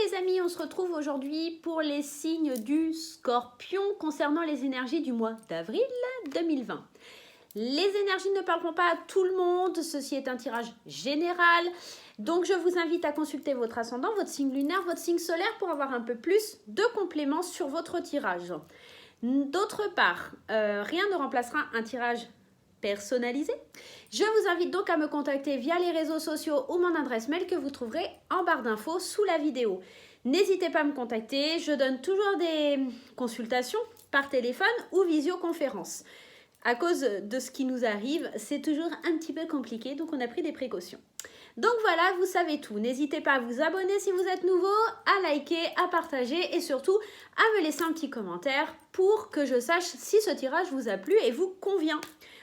les amis, on se retrouve aujourd'hui pour les signes du Scorpion concernant les énergies du mois d'avril 2020. Les énergies ne parleront pas à tout le monde, ceci est un tirage général. Donc je vous invite à consulter votre ascendant, votre signe lunaire, votre signe solaire pour avoir un peu plus de compléments sur votre tirage. D'autre part, rien ne remplacera un tirage personnalisé. Je vous invite donc à me contacter via les réseaux sociaux ou mon adresse mail que vous trouverez en barre d'infos sous la vidéo. N'hésitez pas à me contacter, je donne toujours des consultations par téléphone ou visioconférence. À cause de ce qui nous arrive, c'est toujours un petit peu compliqué, donc on a pris des précautions. Donc voilà, vous savez tout. N'hésitez pas à vous abonner si vous êtes nouveau, à liker, à partager et surtout à me laisser un petit commentaire pour que je sache si ce tirage vous a plu et vous convient.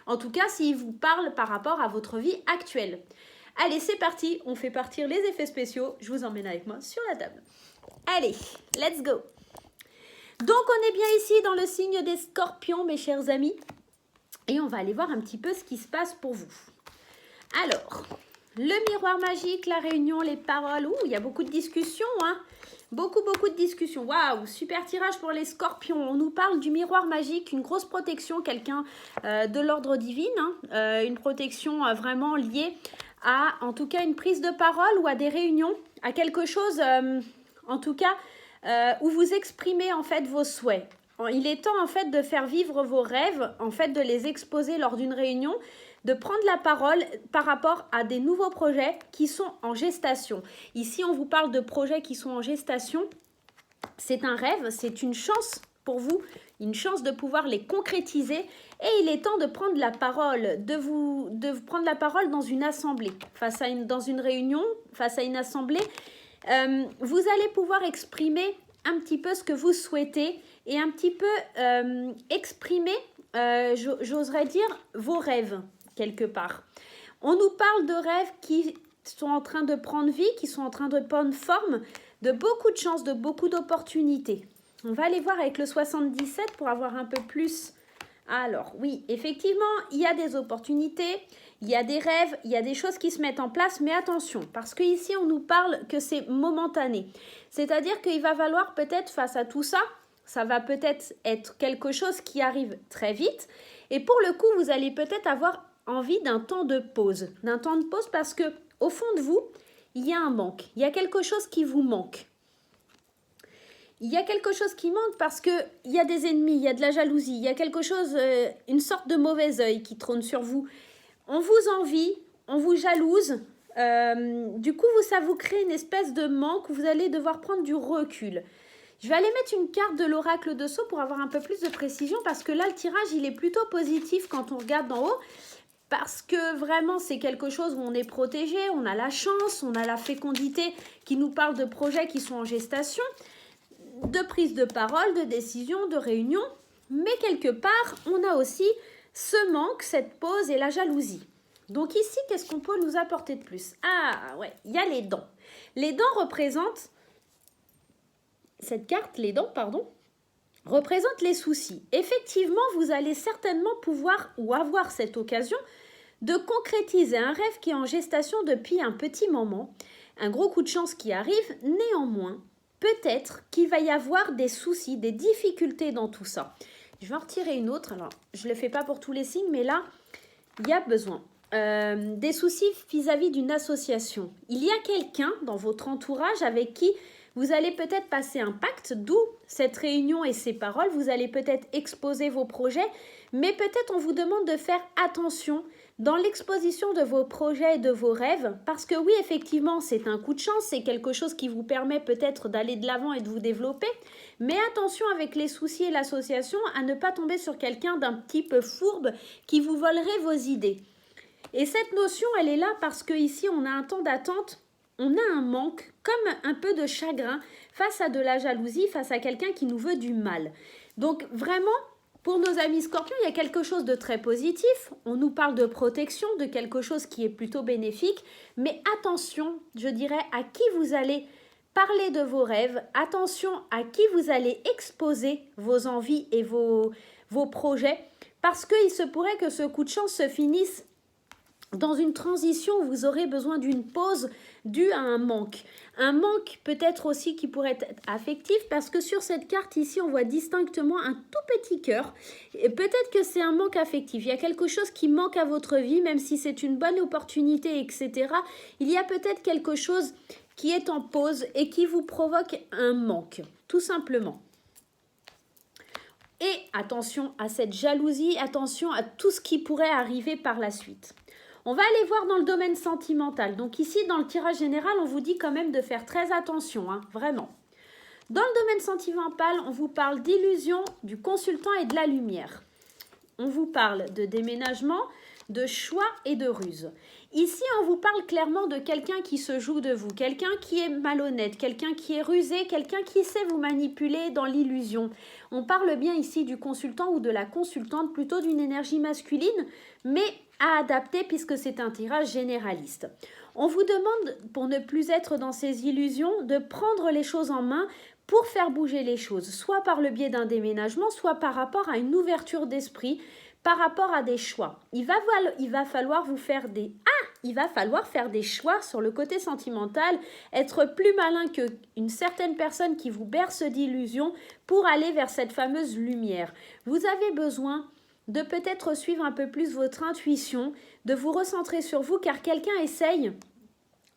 En tout cas, s'il vous parle par rapport à votre vie actuelle. Allez, c'est parti, on fait partir les effets spéciaux. Je vous emmène avec moi sur la table. Allez, let's go. Donc, on est bien ici dans le signe des Scorpions, mes chers amis. Et on va aller voir un petit peu ce qui se passe pour vous. Alors, le miroir magique, la réunion, les paroles. Ouh, il y a beaucoup de discussions, hein. Beaucoup de discussions. Waouh, super tirage pour les Scorpions. On nous parle du miroir magique, une grosse protection, quelqu'un de l'ordre divin. Hein, une protection vraiment liée à, en tout cas, une prise de parole ou à des réunions, à quelque chose, en tout cas, où vous exprimez en fait vos souhaits. Il est temps en fait de faire vivre vos rêves, en fait de les exposer lors d'une réunion, de prendre la parole par rapport à des nouveaux projets qui sont en gestation. Ici, on vous parle de projets qui sont en gestation. C'est un rêve, c'est une chance pour vous, une chance de pouvoir les concrétiser. Et il est temps de prendre la parole, de prendre la parole dans une assemblée, dans une réunion, face à une assemblée. Vous allez pouvoir exprimer un petit peu ce que vous souhaitez et un petit peu exprimer, j'oserais dire, vos rêves, quelque part. On nous parle de rêves qui sont en train de prendre vie, qui sont en train de prendre forme, de beaucoup de chances, de beaucoup d'opportunités. On va aller voir avec le 77 pour avoir un peu plus. Alors, oui, effectivement, il y a des opportunités, il y a des rêves, il y a des choses qui se mettent en place, mais attention, parce qu'ici, on nous parle que c'est momentané. C'est-à-dire qu'il va falloir peut-être, face à tout ça, ça va peut-être être quelque chose qui arrive très vite. Et pour le coup, vous allez peut-être avoir envie d'un temps de pause. D'un temps de pause parce que au fond de vous, il y a un manque. Il y a quelque chose qui vous manque. Il y a quelque chose qui manque parce qu'il y a des ennemis, il y a de la jalousie, il y a quelque chose, une sorte de mauvais œil qui trône sur vous. On vous envie, on vous jalouse. Du coup, ça vous crée une espèce de manque où vous allez devoir prendre du recul. Je vais aller mettre une carte de l'oracle de Sceaux pour avoir un peu plus de précision parce que là, le tirage, il est plutôt positif quand on regarde d'en haut parce que vraiment, c'est quelque chose où on est protégé, on a la chance, on a la fécondité qui nous parle de projets qui sont en gestation, de prise de parole, de décision, de réunion. Mais quelque part, on a aussi ce manque, cette pause et la jalousie. Donc ici, qu'est-ce qu'on peut nous apporter de plus? Ah ouais, il y a les dents. Les dents représentent... Cette carte, les dents, pardon, représente les soucis. Effectivement, vous allez certainement pouvoir ou avoir cette occasion de concrétiser un rêve qui est en gestation depuis un petit moment. Un gros coup de chance qui arrive. Néanmoins, peut-être qu'il va y avoir des soucis, des difficultés dans tout ça. Je vais en retirer une autre. Alors, je ne le fais pas pour tous les signes, mais là, il y a besoin. Des soucis vis-à-vis d'une association. Il y a quelqu'un dans votre entourage avec qui vous allez peut-être passer un pacte, d'où cette réunion et ces paroles. Vous allez peut-être exposer vos projets, mais peut-être on vous demande de faire attention dans l'exposition de vos projets et de vos rêves, parce que oui, effectivement, c'est un coup de chance, c'est quelque chose qui vous permet peut-être d'aller de l'avant et de vous développer, mais attention avec les soucis et l'association à ne pas tomber sur quelqu'un d'un petit peu fourbe qui vous volerait vos idées. Et cette notion, elle est là parce qu'ici, on a un temps d'attente. On a un manque, comme un peu de chagrin face à de la jalousie, face à quelqu'un qui nous veut du mal. Donc vraiment, pour nos amis Scorpions, il y a quelque chose de très positif. On nous parle de protection, de quelque chose qui est plutôt bénéfique. Mais attention, je dirais, à qui vous allez parler de vos rêves. Attention à qui vous allez exposer vos envies et vos projets. Parce qu'il se pourrait que ce coup de chance se finisse dans une transition où vous aurez besoin d'une pause due à un manque. Un manque peut-être aussi qui pourrait être affectif parce que sur cette carte ici, on voit distinctement un tout petit cœur. Et peut-être que c'est un manque affectif. Il y a quelque chose qui manque à votre vie, même si c'est une bonne opportunité, etc. Il y a peut-être quelque chose qui est en pause et qui vous provoque un manque, tout simplement. Et attention à cette jalousie, attention à tout ce qui pourrait arriver par la suite. On va aller voir dans le domaine sentimental. Donc ici, dans le tirage général, on vous dit quand même de faire très attention, hein, vraiment. Dans le domaine sentimental, on vous parle d'illusion, du consultant et de la lumière. On vous parle de déménagement, de choix et de ruse. Ici, on vous parle clairement de quelqu'un qui se joue de vous, quelqu'un qui est malhonnête, quelqu'un qui est rusé, quelqu'un qui sait vous manipuler dans l'illusion. On parle bien ici du consultant ou de la consultante, plutôt d'une énergie masculine, mais à adapter puisque c'est un tirage généraliste. On vous demande, pour ne plus être dans ces illusions, de prendre les choses en main pour faire bouger les choses, soit par le biais d'un déménagement, soit par rapport à une ouverture d'esprit, par rapport à des choix. Il va falloir faire des choix sur le côté sentimental, être plus malin qu'une certaine personne qui vous berce d'illusions pour aller vers cette fameuse lumière. Vous avez besoin de peut-être suivre un peu plus votre intuition, de vous recentrer sur vous, car quelqu'un essaye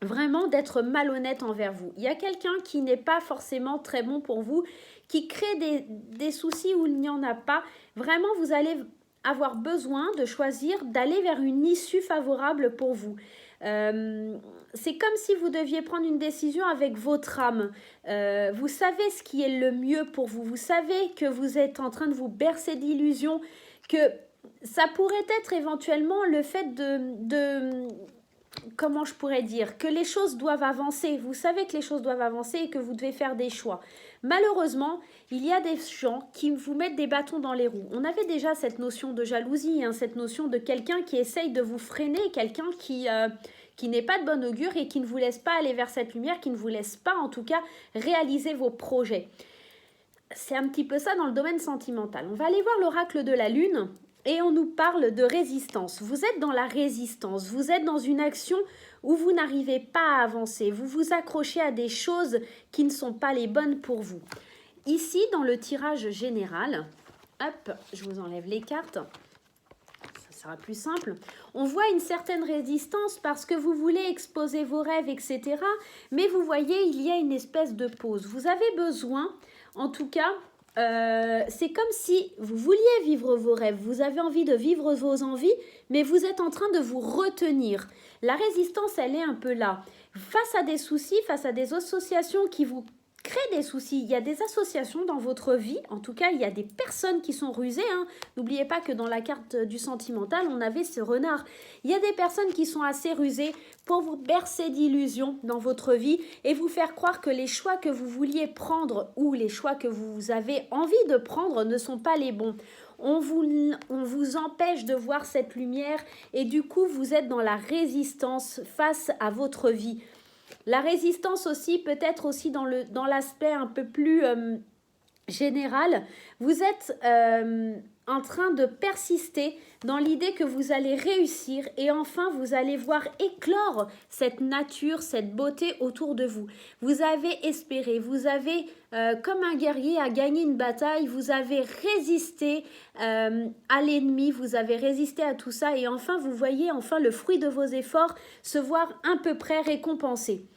vraiment d'être malhonnête envers vous. Il y a quelqu'un qui n'est pas forcément très bon pour vous, qui crée des soucis où il n'y en a pas. Vraiment, vous allez avoir besoin de choisir d'aller vers une issue favorable pour vous. C'est comme si vous deviez prendre une décision avec votre âme. Vous savez ce qui est le mieux pour vous. Vous savez que vous êtes en train de vous bercer d'illusions, que ça pourrait être éventuellement le fait comment je pourrais dire, que les choses doivent avancer. Vous savez que les choses doivent avancer et que vous devez faire des choix. Malheureusement, il y a des gens qui vous mettent des bâtons dans les roues. On avait déjà cette notion de jalousie, hein, cette notion de quelqu'un qui essaye de vous freiner, quelqu'un qui n'est pas de bon augure et qui ne vous laisse pas aller vers cette lumière, qui ne vous laisse pas en tout cas réaliser vos projets. C'est un petit peu ça dans le domaine sentimental. On va aller voir l'oracle de la Lune. Et on nous parle de résistance. Vous êtes dans la résistance. Vous êtes dans une action où vous n'arrivez pas à avancer. Vous vous accrochez à des choses qui ne sont pas les bonnes pour vous. Ici, dans le tirage général, hop, je vous enlève les cartes. Ça sera plus simple. On voit une certaine résistance parce que vous voulez exposer vos rêves, etc. Mais vous voyez, il y a une espèce de pause. Vous avez besoin, en tout cas... c'est comme si vous vouliez vivre vos rêves, vous avez envie de vivre vos envies, mais vous êtes en train de vous retenir. La résistance, elle est un peu là. Face à des soucis, face à des associations qui vous créent des soucis, il y a des associations dans votre vie, en tout cas, il y a des personnes qui sont rusées. Hein. N'oubliez pas que dans la carte du sentimental, on avait ce renard. Il y a des personnes qui sont assez rusées pour vous bercer d'illusions dans votre vie et vous faire croire que les choix que vous vouliez prendre ou les choix que vous avez envie de prendre ne sont pas les bons. On vous empêche de voir cette lumière et du coup, vous êtes dans la résistance face à votre vie. La résistance aussi, peut-être aussi dans l'aspect un peu plus général, vous êtes en train de persister dans l'idée que vous allez réussir et enfin vous allez voir éclore cette nature, cette beauté autour de vous. Vous avez espéré, vous avez comme un guerrier à gagner une bataille, vous avez résisté à l'ennemi, vous avez résisté à tout ça et enfin vous voyez enfin le fruit de vos efforts se voir à peu près récompensé.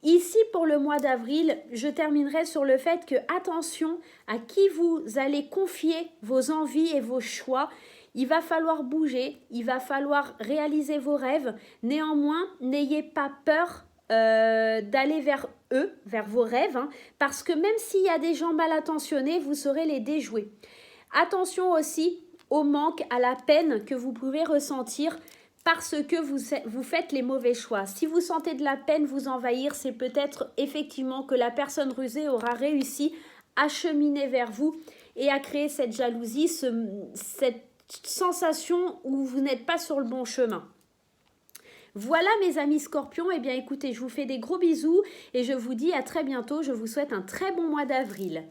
Ici, pour le mois d'avril, je terminerai sur le fait que, attention à qui vous allez confier vos envies et vos choix. Il va falloir bouger, il va falloir réaliser vos rêves. Néanmoins, n'ayez pas peur d'aller vers eux, vers vos rêves, hein, parce que même s'il y a des gens mal intentionnés, vous saurez les déjouer. Attention aussi au manque, à la peine que vous pouvez ressentir parce que vous faites les mauvais choix. Si vous sentez de la peine vous envahir, c'est peut-être effectivement que la personne rusée aura réussi à cheminer vers vous et à créer cette jalousie, cette sensation où vous n'êtes pas sur le bon chemin. Voilà mes amis Scorpions, eh bien écoutez, je vous fais des gros bisous et je vous dis à très bientôt. Je vous souhaite un très bon mois d'avril.